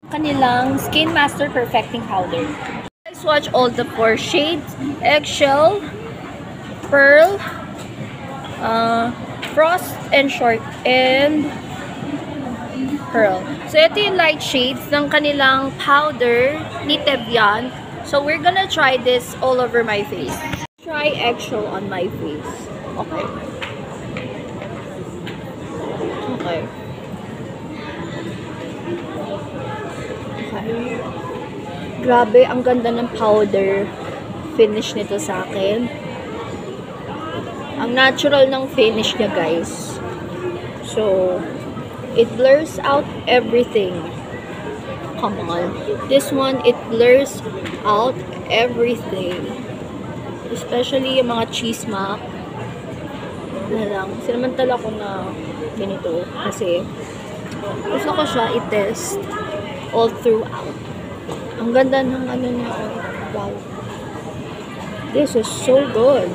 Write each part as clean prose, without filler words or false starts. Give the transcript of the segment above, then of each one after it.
Kanilang Skin Master Perfecting Powder. Let's swatch all the 4 shades. Eggshell, Pearl, Frost, and Short, and Pearl. So, ito yung light shades ng kanilang powder ni Tevian. So, we're gonna try this all over my face. Try Eggshell on my face. Okay. Okay. Grabe, ang ganda ng powder finish nito sa akin. Ang natural ng finish niya, guys. So, it blurs out everything. Come on. This one, it blurs out everything. Especially yung mga cheese mac. Na lang. Sinamantala ko na ganito. Kasi, gusto ko siya i-test all throughout. Ang ganda ng ano niya. Wow. This is so good.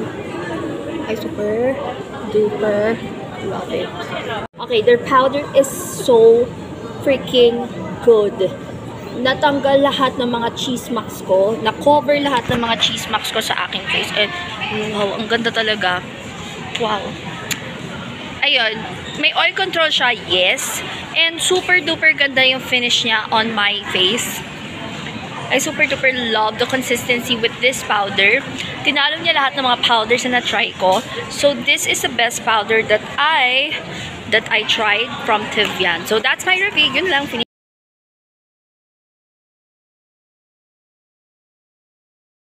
I super duper love it. Okay, their powder is so freaking good. Natanggal lahat ng mga cheese marks ko. Na-cover lahat ng mga cheese marks ko sa aking face. And wow, ang ganda talaga. Wow. Ayun, may oil control siya, yes. And super duper ganda yung finish niya on my face. I super duper love the consistency with this powder. Tinalo niya lahat ng mga powders na na-try ko. So this is the best powder that I tried from Tevian. So that's my review. Yun lang.